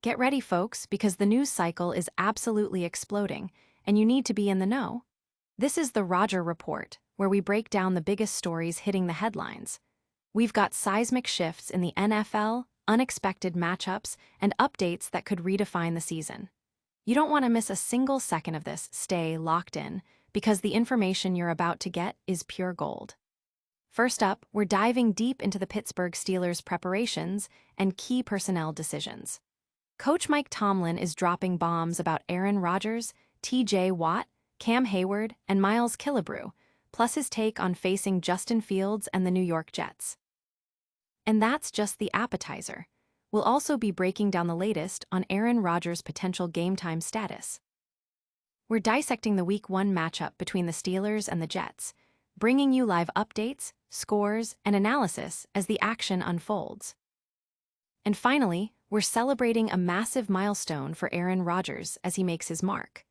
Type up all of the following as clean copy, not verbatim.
Get ready, folks, because the news cycle is absolutely exploding, and you need to be in the know. This is the Roger Report, where we break down the biggest stories hitting the headlines. We've got seismic shifts in the NFL, unexpected matchups, and updates that could redefine the season. You don't want to miss a single second of this. Stay locked in, because the information you're about to get is pure gold. First up, we're diving deep into the Pittsburgh Steelers' preparations and key personnel decisions. Coach Mike Tomlin is dropping bombs about Aaron Rodgers, T.J. Watt, Cam Heyward, and Miles Killebrew, plus his take on facing Justin Fields and the New York Jets. And that's just the appetizer. We'll also be breaking down the latest on Aaron Rodgers' potential game-time status. We're dissecting the Week 1 matchup between the Steelers and the Jets, bringing you live updates, scores, and analysis as the action unfolds. And finally, we're celebrating a massive milestone for Aaron Rodgers as he makes his mark.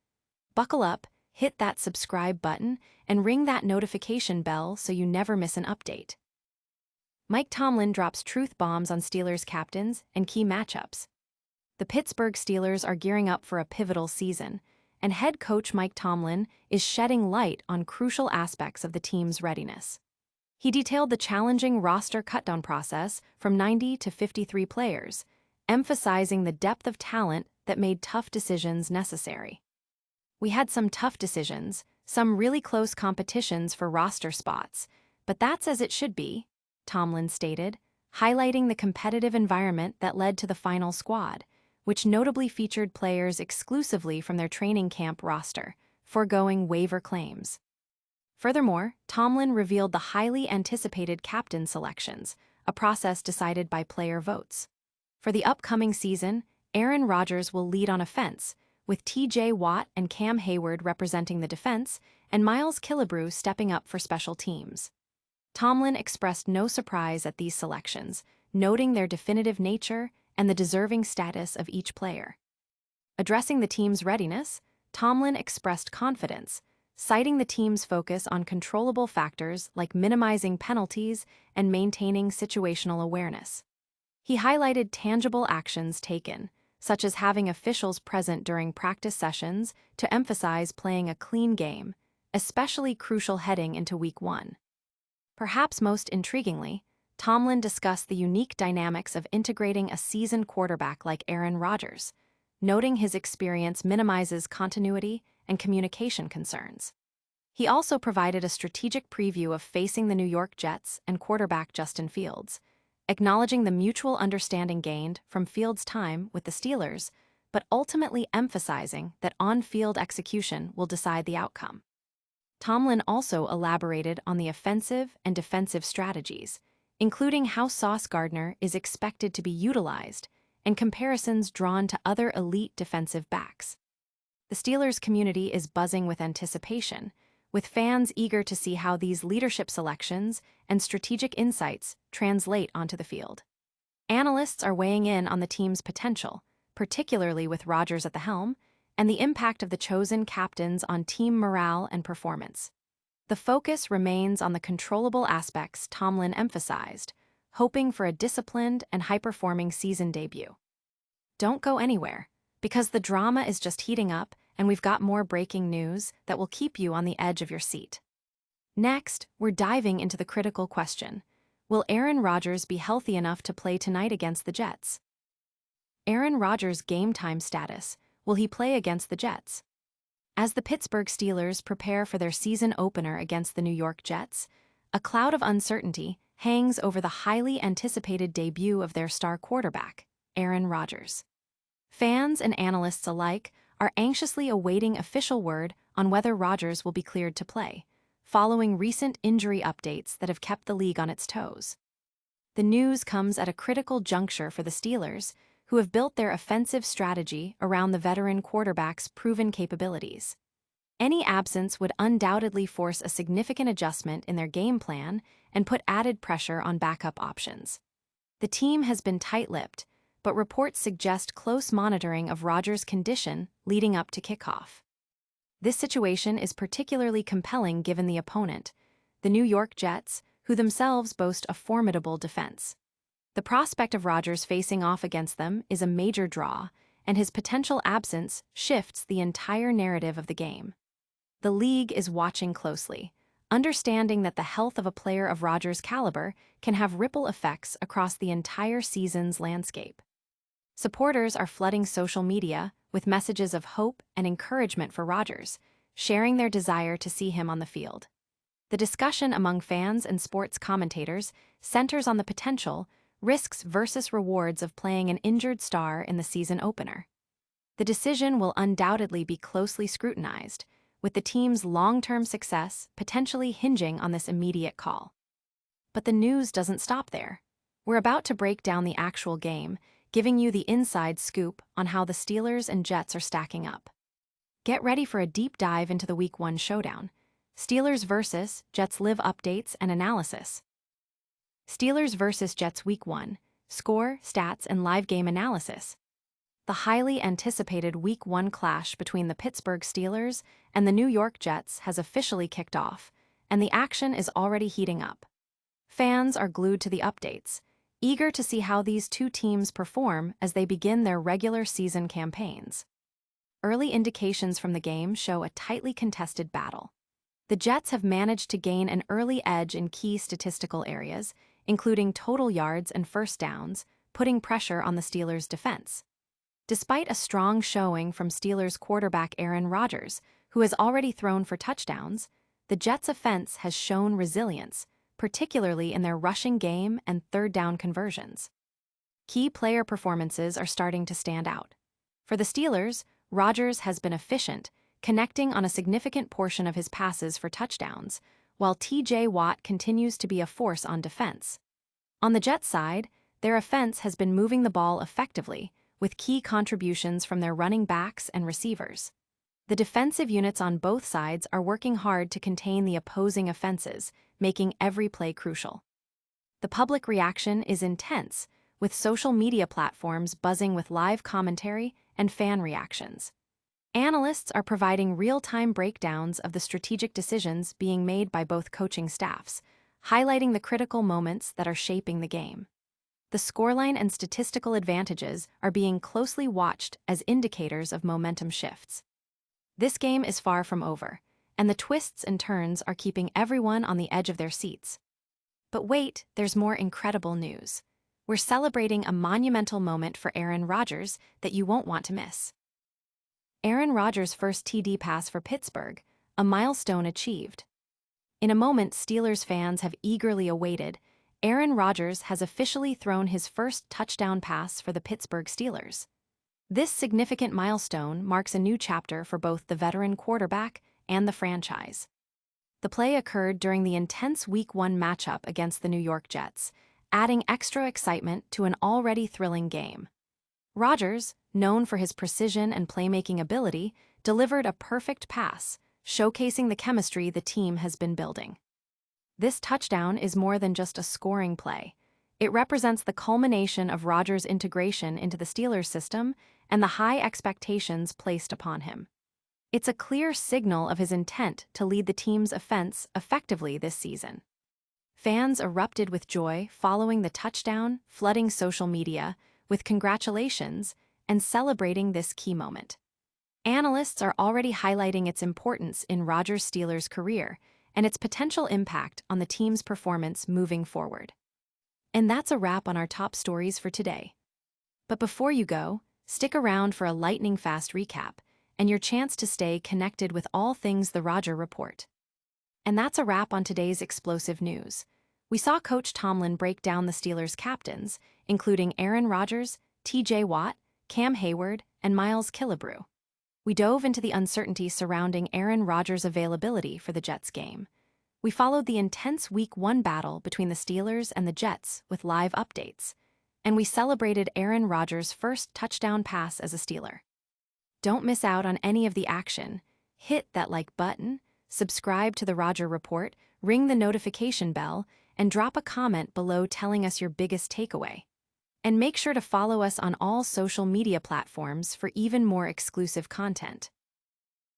Buckle up, hit that subscribe button, and ring that notification bell so you never miss an update. Mike Tomlin drops truth bombs on Steelers captains and key matchups. The Pittsburgh Steelers are gearing up for a pivotal season, and head coach Mike Tomlin is shedding light on crucial aspects of the team's readiness. He detailed the challenging roster cutdown process from 90 to 53 players, emphasizing the depth of talent that made tough decisions necessary. We had some tough decisions, some really close competitions for roster spots, but that's as it should be, Tomlin stated, highlighting the competitive environment that led to the final squad, which notably featured players exclusively from their training camp roster, foregoing waiver claims. Furthermore, Tomlin revealed the highly anticipated captain selections, a process decided by player votes. For the upcoming season, Aaron Rodgers will lead on offense, with T.J. Watt and Cam Heyward representing the defense and Miles Killebrew stepping up for special teams. Tomlin expressed no surprise at these selections, noting their definitive nature and the deserving status of each player. Addressing the team's readiness, Tomlin expressed confidence, citing the team's focus on controllable factors like minimizing penalties and maintaining situational awareness. He highlighted tangible actions taken, such as having officials present during practice sessions to emphasize playing a clean game, especially crucial heading into Week 1. Perhaps most intriguingly, Tomlin discussed the unique dynamics of integrating a seasoned quarterback like Aaron Rodgers, noting his experience minimizes continuity and communication concerns. He also provided a strategic preview of facing the New York Jets and quarterback Justin Fields, acknowledging the mutual understanding gained from Fields' time with the Steelers, but ultimately emphasizing that on-field execution will decide the outcome. Tomlin also elaborated on the offensive and defensive strategies, including how Sauce Gardner is expected to be utilized and comparisons drawn to other elite defensive backs. The Steelers community is buzzing with anticipation, with fans eager to see how these leadership selections and strategic insights translate onto the field. Analysts are weighing in on the team's potential, particularly with Rodgers at the helm, and the impact of the chosen captains on team morale and performance. The focus remains on the controllable aspects Tomlin emphasized, hoping for a disciplined and high-performing season debut. Don't go anywhere, because the drama is just heating up and we've got more breaking news that will keep you on the edge of your seat. Next, we're diving into the critical question: will Aaron Rodgers be healthy enough to play tonight against the Jets? Aaron Rodgers' game-time status: will he play against the Jets? As the Pittsburgh Steelers prepare for their season opener against the New York Jets, a cloud of uncertainty hangs over the highly anticipated debut of their star quarterback, Aaron Rodgers. Fans and analysts alike are anxiously awaiting official word on whether Rodgers will be cleared to play, following recent injury updates that have kept the league on its toes. The news comes at a critical juncture for the Steelers, who have built their offensive strategy around the veteran quarterback's proven capabilities. Any absence would undoubtedly force a significant adjustment in their game plan and put added pressure on backup options. The team has been tight-lipped, but reports suggest close monitoring of Rodgers' condition leading up to kickoff. This situation is particularly compelling given the opponent, the New York Jets, who themselves boast a formidable defense. The prospect of Rodgers facing off against them is a major draw, and his potential absence shifts the entire narrative of the game. The league is watching closely, understanding that the health of a player of Rodgers' caliber can have ripple effects across the entire season's landscape. Supporters are flooding social media with messages of hope and encouragement for Rodgers, sharing their desire to see him on the field. The discussion among fans and sports commentators centers on the potential, risks versus rewards of playing an injured star in the season opener. The decision will undoubtedly be closely scrutinized, with the team's long-term success potentially hinging on this immediate call. But the news doesn't stop there. We're about to break down the actual game, giving you the inside scoop on how the Steelers and Jets are stacking up. Get ready for a deep dive into the Week 1 showdown. Steelers vs. Jets live updates and analysis. Steelers vs. Jets Week 1, score, stats, and live game analysis. The highly anticipated Week 1 clash between the Pittsburgh Steelers and the New York Jets has officially kicked off, and the action is already heating up. Fans are glued to the updates, eager to see how these two teams perform as they begin their regular season campaigns. Early indications from the game show a tightly contested battle. The Jets have managed to gain an early edge in key statistical areas, including total yards and first downs, putting pressure on the Steelers' defense. Despite a strong showing from Steelers quarterback Aaron Rodgers, who has already thrown for touchdowns, the Jets' offense has shown resilience, particularly in their rushing game and third-down conversions. Key player performances are starting to stand out. For the Steelers, Rodgers has been efficient, connecting on a significant portion of his passes for touchdowns, while T.J. Watt continues to be a force on defense. On the Jets' side, their offense has been moving the ball effectively, with key contributions from their running backs and receivers. The defensive units on both sides are working hard to contain the opposing offenses, making every play crucial. The public reaction is intense, with social media platforms buzzing with live commentary and fan reactions. Analysts are providing real-time breakdowns of the strategic decisions being made by both coaching staffs, highlighting the critical moments that are shaping the game. The scoreline and statistical advantages are being closely watched as indicators of momentum shifts. This game is far from over, and the twists and turns are keeping everyone on the edge of their seats. But wait, there's more incredible news. We're celebrating a monumental moment for Aaron Rodgers that you won't want to miss. Aaron Rodgers' first TD pass for Pittsburgh, a milestone achieved. In a moment Steelers fans have eagerly awaited, Aaron Rodgers has officially thrown his first touchdown pass for the Pittsburgh Steelers. This significant milestone marks a new chapter for both the veteran quarterback and the franchise. The play occurred during the intense Week 1 matchup against the New York Jets, adding extra excitement to an already thrilling game. Rodgers, known for his precision and playmaking ability, delivered a perfect pass, showcasing the chemistry the team has been building. This touchdown is more than just a scoring play. It represents the culmination of Rodgers' integration into the Steelers system and the high expectations placed upon him. It's a clear signal of his intent to lead the team's offense effectively this season. Fans erupted with joy following the touchdown, flooding social media with congratulations and celebrating this key moment. Analysts are already highlighting its importance in Rodgers' Steelers' career and its potential impact on the team's performance moving forward. And that's a wrap on our top stories for today. But before you go, stick around for a lightning-fast recap and your chance to stay connected with all things the Rodgers Report. And that's a wrap on today's explosive news. We saw Coach Tomlin break down the Steelers' captains, including Aaron Rodgers, T.J. Watt, Cam Heyward, and Miles Killebrew. We dove into the uncertainty surrounding Aaron Rodgers' availability for the Jets game. We followed the intense Week 1 battle between the Steelers and the Jets with live updates, and we celebrated Aaron Rodgers' first touchdown pass as a Steeler. Don't miss out on any of the action. Hit that like button, subscribe to the Rodgers Report, ring the notification bell, and drop a comment below telling us your biggest takeaway. And make sure to follow us on all social media platforms for even more exclusive content.